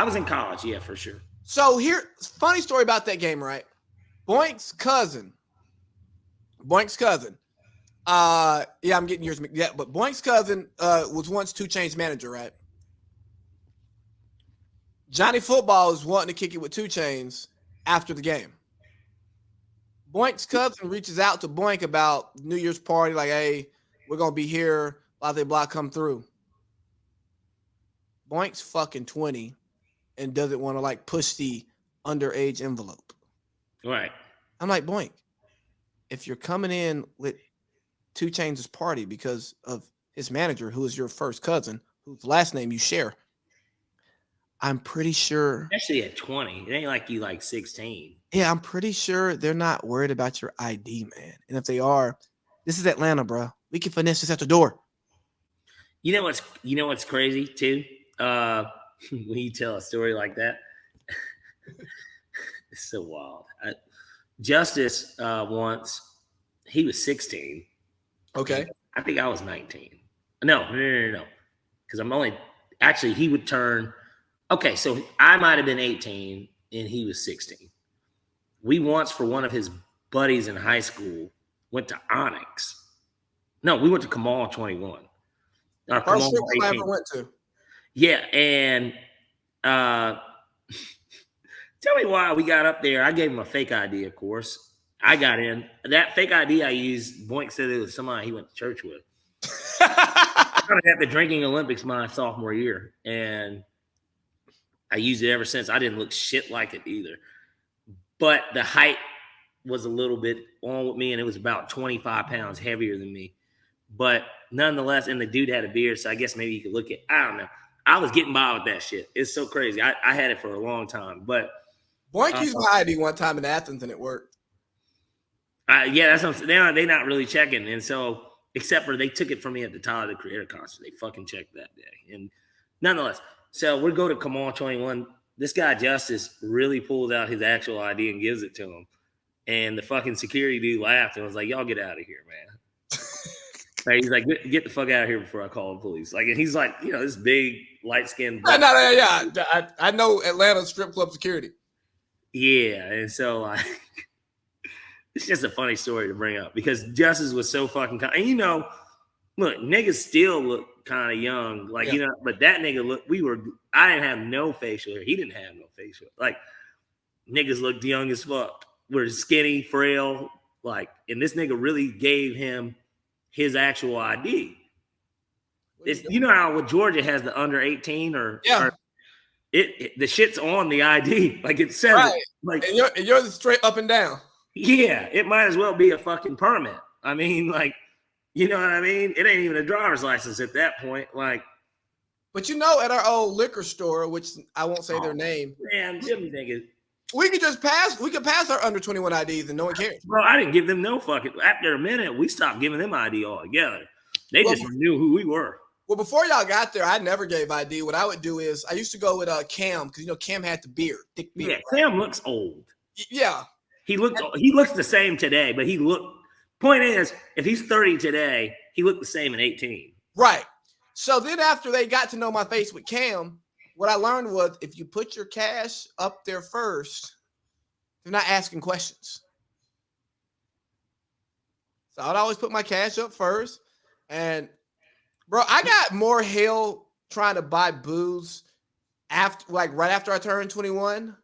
I was in college, yeah, for sure. So here, funny story about that game, right? Boink's cousin. Yeah, I'm getting yours. Yeah, but Boink's cousin was once 2 Chainz manager, right? Johnny Football is wanting to kick it with 2 Chainz after the game. Boink's cousin reaches out to Boink about New Year's party, like, hey, we're gonna be here, blah blah blah, come through. Boink's fucking 20 and doesn't want to like push the underage envelope. Right. I'm like, Boink, if you're coming in with 2 Chainz' party because of his manager, who is your first cousin, whose last name you share, I'm pretty sure. Especially at 20. It ain't like you like 16. Yeah, I'm pretty sure they're not worried about your ID, man. And if they are, this is Atlanta, bro. We can finesse this at the door. You know what's crazy too? When you tell a story like that, it's so wild. Justice once, he was 16. Okay. I think I was 19. No. Because I'm only actually he would turn. Okay, so I might have been 18 and he was 16. We once, for one of his buddies in high school, went to Onyx. No, we went to Kamal 21. First trip I ever went to. Yeah, and tell me why we got up there. I gave him a fake ID, of course. I got in. That fake ID I used, Boink said it was somebody he went to church with. I started at the drinking Olympics my sophomore year, and I used it ever since. I didn't look shit like it either. But the height was a little bit on with me, and it was about 25 pounds heavier than me. But nonetheless, and the dude had a beard, so I guess maybe you could look at, I don't know. I was getting by with that shit. It's so crazy. I had it for a long time. But Boink used my ID one time in Athens, and it worked. Yeah, that's what I'm saying. They're not really checking. And so, except for they took it from me at the Tyler, the Creator concert. They fucking checked that day. And nonetheless, so we go to Kamal 21. This guy, Justice, really pulls out his actual ID and gives it to him. And the fucking security dude laughed and was like, y'all get out of here, man. Like, he's like, get the fuck out of here before I call the police. Like, and he's like, this big, light-skinned. I know Atlanta strip club security. Yeah, and so it's just a funny story to bring up because Justice was so fucking kind. And look, niggas still look kind of young, like but that nigga I didn't have no facial hair. He didn't have no facial. Like, niggas looked young as fuck. We're skinny, frail, like, and this nigga really gave him his actual ID. It's how with Georgia has the under 18 or the shit's on the ID, like it says right. it. Like, and yours straight up and down. Yeah, it might as well be a fucking permit. I mean, like, you know what I mean? It ain't even a driver's license at that point. Like, but at our old liquor store, which I won't say their name. Man, them niggas. We could pass our under 21 IDs and no one cares. Bro, I didn't give them no fucking. After a minute, we stopped giving them ID altogether. They just knew who we were. Well, before y'all got there, I never gave ID. What I would do is I used to go with Cam because Cam had the beard, thick beard. Yeah, Cam looks old. Yeah, he looks the same today, but point is, if he's 30 today, he looked the same at 18. Right. So then after they got to know my face with Cam, what I learned was if you put your cash up there first, they're not asking questions. So I'd always put my cash up first. And, bro, I got more hell trying to buy booze right after I turned 21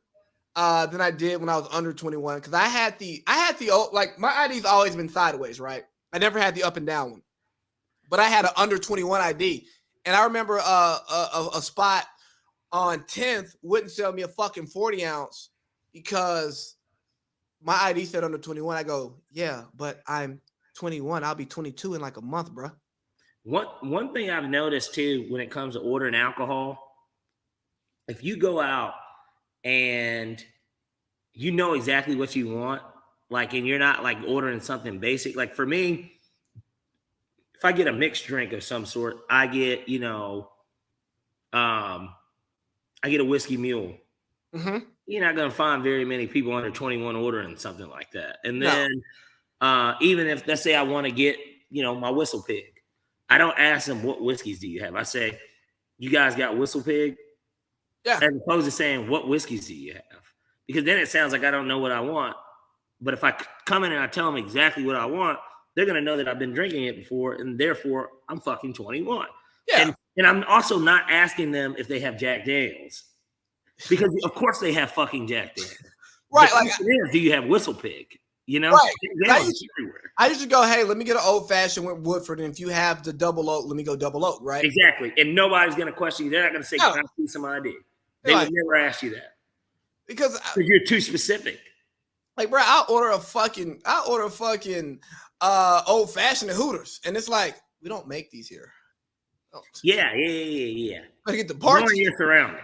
than I did when I was under 21. Because I had the old, like, my ID's always been sideways, right? I never had the up and down one. But I had an under 21 ID. And I remember a spot on 10th wouldn't sell me a fucking 40 ounce because my ID said under 21. I go, yeah, but I'm 21. I'll be 22 in like a month, bro. One thing I've noticed too when it comes to ordering alcohol, if you go out and you know exactly what you want, like, and you're not like ordering something basic. Like for me, if I get a mixed drink of some sort, I get, I get a whiskey mule. Mm-hmm. You're not going to find very many people under 21 ordering something like that. And then even if, let's say I want to get, my Whistle Pig, I don't ask them what whiskeys do you have. I say, you guys got Whistle Pig? Yeah. as opposed to saying, what whiskeys do you have? Because then it sounds like I don't know what I want. But if I come in and I tell them exactly what I want, they're going to know that I've been drinking it before, and therefore I'm fucking 21. Yeah. And I'm also not asking them if they have Jack Daniels, because of course they have fucking Jack Daniels. Right. The Like, question is, do you have Whistle Pig? You know, right. Jack Daniels is everywhere. I used to go, hey, let me get an old fashioned with Woodford, and if you have the double oak, let me go double oak, right? Exactly. And nobody's going to question you. They're not going to say, No. can I see some ID? They Like, would never ask you that because you're too specific. like, bro, I'll order a fucking old fashioned at Hooters, and it's like, we don't make these here. Oh, Yeah. I get the Knowing parts. your surroundings.